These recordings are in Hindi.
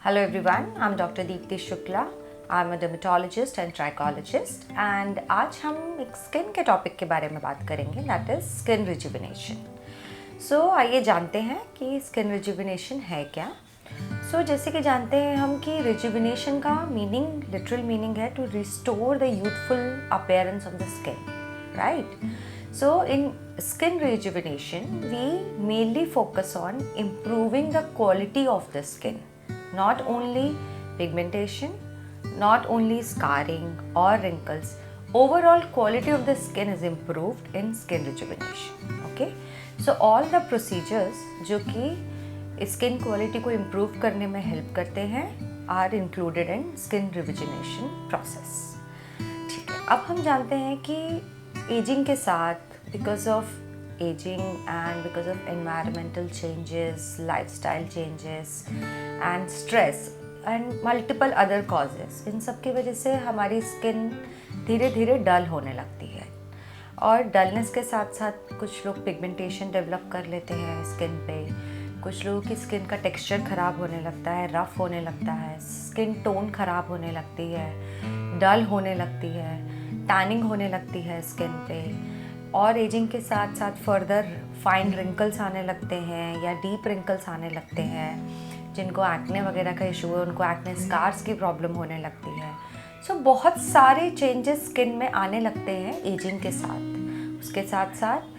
Hello everyone, I'm Dr. Deepti Shukla. I'm a dermatologist and trichologist and आज हम एक स्किन के टॉपिक के बारे में बात करेंगे, दैट इज स्किन रिजुविनेशन. सो आइए जानते हैं कि स्किन रिजुविनेशन है क्या. जैसे कि जानते हैं हम कि रिजुविनेशन का मीनिंग, लिटरल मीनिंग है to restore the youthful appearance of the skin, right. So in skin rejuvenation, we mainly focus on improving the quality of the skin, not only pigmentation, not only scarring or wrinkles. Overall quality of the skin is improved in skin rejuvenation. Okay, so all the procedures जो कि skin quality को improve करने में help करते हैं are included in skin rejuvenation process. ठीक है, अब हम जानते हैं कि एजिंग के साथ, because of ageing and because of environmental changes, lifestyle changes and stress and multiple other causes, इन सब की वजह से हमारी स्किन धीरे धीरे डल होने लगती है. और डलनेस के साथ साथ कुछ लोग पिगमेंटेशन डेवलप कर लेते हैं स्किन पे. कुछ लोगों की स्किन का टेक्सचर ख़राब होने लगता है, रफ़ होने लगता है, स्किन टोन ख़राब होने लगती है, डल होने लगती है, टैनिंग होने लगती है स्किन पे. और एजिंग के साथ साथ फर्दर फाइन रिंकल्स आने लगते हैं या डीप रिंकल्स आने लगते हैं. जिनको एक्ने वगैरह का इशू है उनको एक्ने स्कार्स की प्रॉब्लम होने लगती है. बहुत सारे चेंजेस स्किन में आने लगते हैं एजिंग के साथ. उसके साथ साथ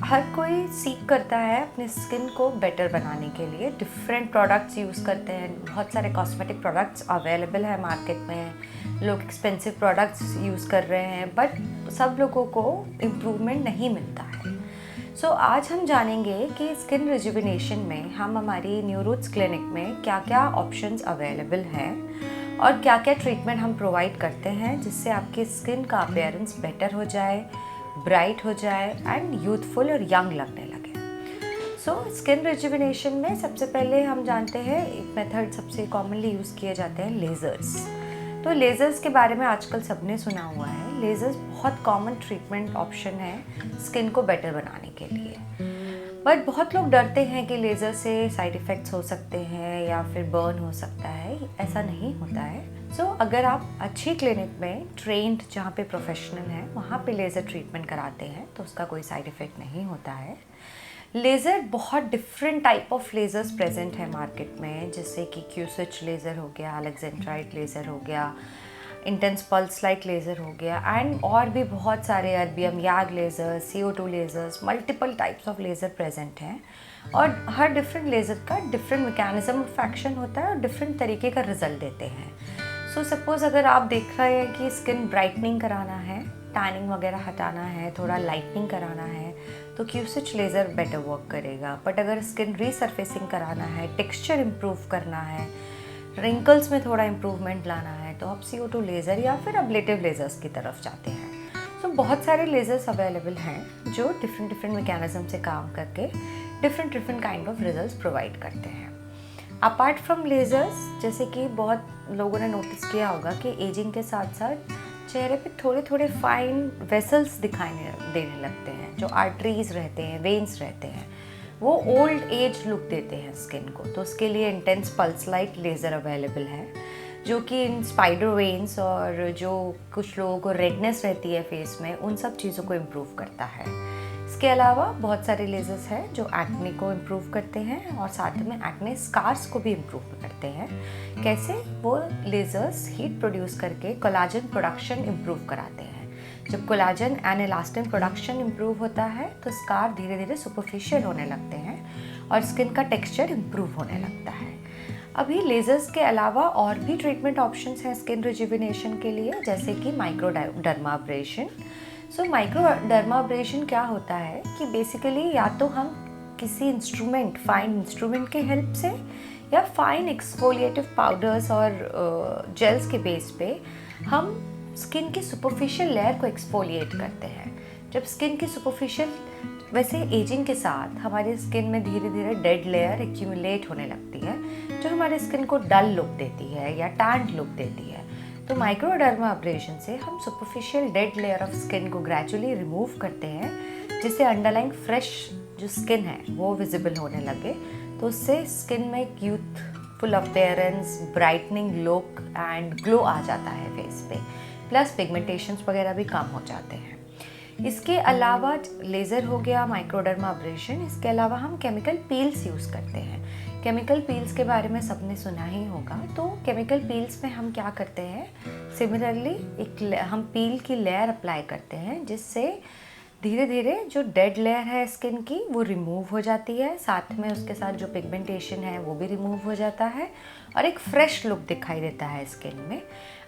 हर कोई सीख करता है अपने स्किन को बेटर बनाने के लिए, डिफरेंट प्रोडक्ट्स यूज़ करते हैं. बहुत सारे कॉस्मेटिक प्रोडक्ट्स अवेलेबल है मार्केट में, लोग एक्सपेंसिव प्रोडक्ट्स यूज़ कर रहे हैं, बट सब लोगों को इम्प्रूवमेंट नहीं मिलता है. आज हम जानेंगे कि स्किन रिजुविनेशन में हम हमारी न्यू रूट्स क्लिनिक में क्या क्या ऑप्शंस अवेलेबल हैं और क्या क्या ट्रीटमेंट हम प्रोवाइड करते हैं जिससे आपकी स्किन का अपीयरेंस बेटर हो जाए, ब्राइट हो जाए एंड यूथफुल और यंग लगने लगे. स्किन रिजुविनेशन में सबसे पहले हम जानते हैं एक मेथड सबसे कॉमनली यूज़ किए जाते हैं, लेज़र्स. लेज़र्स के बारे में आजकल सबने सुना हुआ है. लेज़र्स बहुत कॉमन ट्रीटमेंट ऑप्शन है स्किन को बेटर बनाने के लिए, बट बहुत लोग डरते हैं कि लेज़र से साइड इफ़ेक्ट्स हो सकते हैं या फिर बर्न हो सकता है. ऐसा नहीं होता है. अगर आप अच्छी क्लिनिक में ट्रेंड, जहाँ पे प्रोफेशनल हैं, वहाँ पे लेज़र ट्रीटमेंट कराते हैं तो उसका कोई साइड इफ़ेक्ट नहीं होता है. लेज़र, बहुत different type of lasers present है मार्केट में, जैसे कि क्यूसिच लेज़र हो गया, अलेक्जेंड्राइट लेज़र हो गया, इंटेंस पल्स लाइट लेज़र हो गया एंड और भी बहुत सारे अर्बियम याग laser, CO2 lasers, multiple types of laser present हैं. और हर डिफरेंट लेज़र का डिफरेंट मैकेनिज्म ऑफ एक्शन होता है और डिफरेंट तरीके का रिजल्ट देते हैं. सपोज़ अगर आप देख रहे हैं कि स्किन ब्राइटनिंग कराना है, टैनिंग वगैरह हटाना है, थोड़ा लाइटनिंग कराना है, तो क्यूसिच लेज़र बेटर वर्क करेगा. बट अगर स्किन रीसरफेसिंग कराना है, टेक्सचर इम्प्रूव करना है, रिंकल्स में थोड़ा इम्प्रूवमेंट लाना है, तो आप CO2 लेज़र या फिर अब्लेटिव लेज़र्स की तरफ जाते हैं. बहुत सारे लेज़र्स अवेलेबल हैं जो डिफरेंट मैकेनिज्म से काम करके different kind of results provide करते हैं. अपार्ट फ्रॉम लेज़र्स, जैसे कि बहुत लोगों ने नोटिस किया होगा कि एजिंग के साथ साथ चेहरे पे थोड़े फाइन वेसल्स दिखाई देने लगते हैं. जो आर्टरीज रहते हैं, वेन्स रहते हैं, वो ओल्ड एज लुक देते हैं स्किन को. तो उसके लिए intense pulse light laser available है जो कि इन स्पाइडर वेन्स और जो कुछ लोगों को रेडनेस रहती है फेस में, उन सब चीज़ों को इम्प्रूव करता है. इसके अलावा बहुत सारे लेज़र्स हैं जो एक्ने को इम्प्रूव करते हैं और साथ में एक्ने स्कार्स को भी इम्प्रूव करते हैं. कैसे? वो लेज़र्स हीट प्रोड्यूस करके कोलाजन प्रोडक्शन इम्प्रूव कराते हैं. जब collagen and elastin production improve होता है तो स्कार धीरे धीरे सुपरफिशियल होने लगते हैं और स्किन का टेक्सचर इम्प्रूव होने लगता है. अभी लेज़र्स के अलावा और भी ट्रीटमेंट ऑप्शंस हैं स्किन रिजुविनेशन के लिए, जैसे कि माइक्रोडर्माब्रेशन. माइक्रोडर्माब्रेशन क्या होता है कि बेसिकली या तो हम किसी इंस्ट्रूमेंट, फाइन इंस्ट्रूमेंट के हेल्प से या फाइन एक्सफोलिएटिव पाउडर्स और जेल्स के बेस पे हम स्किन की सुपरफिशियल लेयर को एक्सफोलिएट करते हैं. जब स्किन की सुपरफिशियल, वैसे एजिंग के साथ हमारी स्किन में धीरे धीरे डेड लेयर एक्यूमुलेट होने लगती है जो हमारे स्किन को डल लुक देती है या टैंड लुक देती है. तो माइक्रोडर्माब्रेशन से हम superficial dead layer of skin को ग्रेजुअली रिमूव करते हैं, जिससे अंडरलाइंग फ्रेश जो स्किन है वो विजिबल होने लगे. तो उससे स्किन में एक youth youthful appearance, brightening look and glow आ जाता है फेस पे, प्लस पिगमेंटेशंस वगैरह भी कम हो जाते हैं। इसके अलावा लेज़र हो गया, माइक्रोडर्मा अब्रेशन, इसके अलावा हम केमिकल पील्स यूज़ करते हैं। केमिकल पील्स के बारे में सबने सुना ही होगा। तो केमिकल पील्स में हम क्या करते हैं, सिमिलरली हम पील की लेयर अप्लाई करते हैं, जिससे धीरे धीरे जो डेड लेयर है स्किन की वो रिमूव हो जाती है, साथ में उसके साथ जो पिगमेंटेशन है वो भी रिमूव हो जाता है और एक फ्रेश लुक दिखाई देता है स्किन में।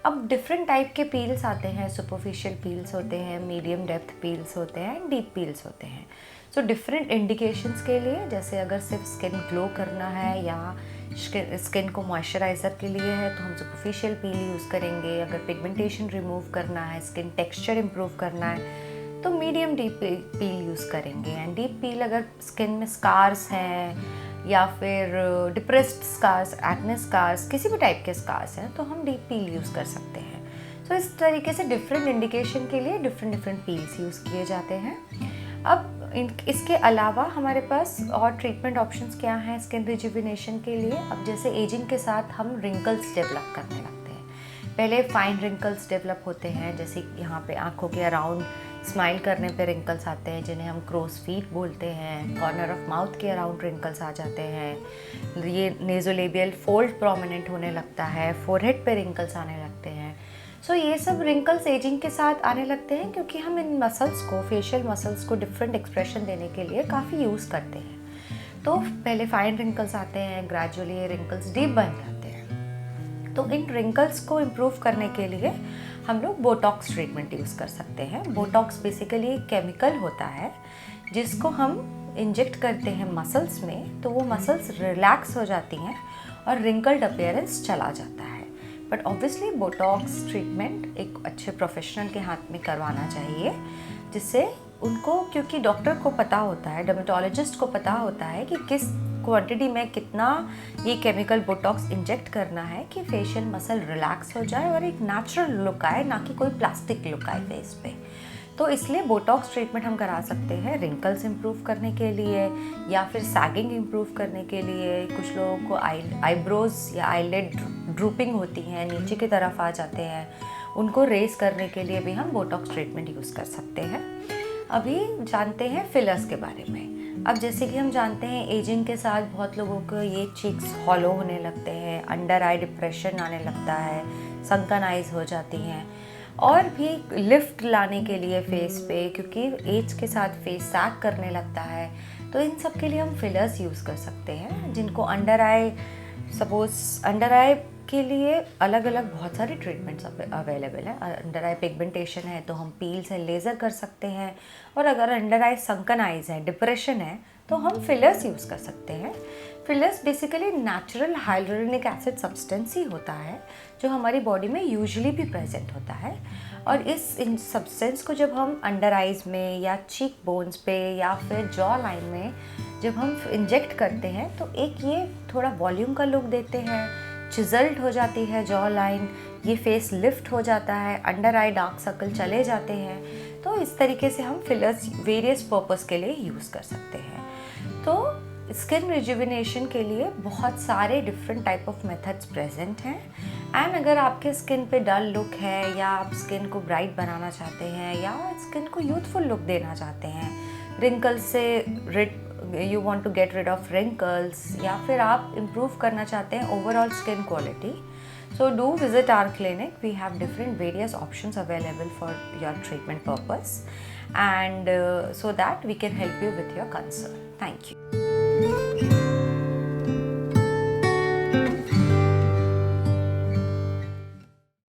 अब डिफरेंट टाइप के पील्स आते हैं, सुपरफिशियल पील्स होते हैं, मीडियम डेप्थ पील्स होते हैं, डीप पील्स होते हैं। सो डिफरेंट इंडिकेशंस के लिए, जैसे अगर सिर्फ स्किन ग्लो करना है या स्किन को मॉइस्चराइज़र के लिए है तो हम सुपरफिशियल पील यूज़ करेंगे। अगर पिगमेंटेशन रिमूव करना है, स्किन टेक्सचर इम्प्रूव करना है तो मीडियम डीप पील यूज़ करेंगे। एंड डीप पील अगर स्किन में स्कार्स हैं या फिर डिप्रेस्ड स्कार्स, एक्ने स्कार्स, किसी भी टाइप के स्कार्स हैं तो हम डीप पील यूज़ कर सकते हैं। सो इस तरीके से डिफरेंट इंडिकेशन के लिए डिफरेंट पील्स यूज़ किए जाते हैं। अब इसके अलावा हमारे पास और ट्रीटमेंट ऑप्शंस क्या हैं स्किन रिजुविनेशन के लिए। अब जैसे एजिंग के साथ हम रिंकल्स डेवलप करने लगते हैं। पहले फाइन रिंकल्स डेवलप होते हैं, जैसे यहाँ पे आँखों के अराउंड स्माइल करने पे रिंकल्स आते हैं, जिन्हें हम क्रोज फीट बोलते हैं। कॉर्नर ऑफ माउथ के अराउंड रिंकल्स आ जाते हैं। ये नेज़ोलेबियल फोल्ड प्रोमिनेंट होने लगता है, फोरहेड पे रिंकल्स आने लगते हैं। सो ये सब रिंकल्स एजिंग के साथ आने लगते हैं क्योंकि हम इन मसल्स को, फेशियल मसल्स को डिफरेंट एक्सप्रेशन देने के लिए काफ़ी यूज़ करते हैं। तो पहले फाइन रिंकल्स आते हैं, ग्रेजुअली ये रिंकल्स डीप बन जाते हैं। तो इन रिंकल्स को इम्प्रूव करने के लिए हम लोग बोटॉक्स ट्रीटमेंट यूज़ कर सकते हैं। बोटॉक्स बेसिकली एक केमिकल होता है जिसको हम इंजेक्ट करते हैं मसल्स में, तो वो मसल्स रिलैक्स हो जाती हैं और रिंकल्ड अपीयरेंस चला जाता है। बट ऑब्वियसली बोटॉक्स ट्रीटमेंट एक अच्छे प्रोफेशनल के हाथ में करवाना चाहिए, जिससे उनको, क्योंकि डॉक्टर को पता होता है, डर्मेटोलॉजिस्ट को पता होता है कि किस क्वांटिटी में कितना ये केमिकल बोटॉक्स इंजेक्ट करना है कि फेशियल मसल रिलैक्स हो जाए और एक नेचुरल लुक आए, ना कि कोई प्लास्टिक लुक आए फेस पे। तो इसलिए बोटॉक्स ट्रीटमेंट हम करा सकते हैं रिंकल्स इम्प्रूव करने के लिए या फिर सैगिंग इम्प्रूव करने के लिए। कुछ लोगों को आईब्रोज या आईलिड ड्रूपिंग होती हैं, नीचे की तरफ आ जाते हैं, उनको रेस करने के लिए भी हम बोटॉक्स ट्रीटमेंट यूज़ कर सकते हैं। अभी जानते हैं फिलर्स के बारे में। अब जैसे कि हम जानते हैं एजिंग के साथ बहुत लोगों को ये चीक्स हॉलो होने लगते हैं, अंडर आई डिप्रेशन आने लगता है, संकन आइज हो जाती हैं, और भी लिफ्ट लाने के लिए फेस पे, क्योंकि एज के साथ फेस सैग करने लगता है, तो इन सब के लिए हम फिलर्स यूज़ कर सकते हैं। जिनको अंडर आई, सपोज अंडर आई के लिए अलग अलग बहुत सारे ट्रीटमेंट्स अवेलेबल हैं। अंडर आई पिगमेंटेशन है तो हम पील से लेज़र कर सकते हैं, और अगर अंडर आई संकन आइज है, डिप्रेशन है, तो हम फिलर्स यूज़ कर सकते हैं। Fillers basically natural hyaluronic acid substance ही होता है जो हमारी बॉडी में यूजुअली भी प्रेजेंट होता है, और इस इन सब्सटेंस को जब हम अंडर आइज में या चीक बोन्स पे या फिर जॉ लाइन में जब हम इंजेक्ट करते हैं तो एक ये थोड़ा वॉल्यूम का लुक देते हैं, चिजल्ड हो जाती है जॉ लाइन, ये फेस लिफ्ट हो जाता है, अंडर आई डार्क सर्कल चले जाते हैं। तो इस तरीके से हम फिलर्स वेरियस पर्पस के लिए यूज़ कर सकते हैं। तो स्किन रिजुविनेशन के लिए बहुत सारे different type of methods present हैं। एंड अगर आपके स्किन पे डल लुक है या आप स्किन को ब्राइट बनाना चाहते हैं या स्किन को यूथफुल लुक देना चाहते हैं, रिंकल्स से you want to get rid of wrinkles, या फिर आप इम्प्रूव करना चाहते हैं overall skin quality, so do visit our clinic. We have different various options available for your treatment purpose, and so that we can help you with your concern. Thank you.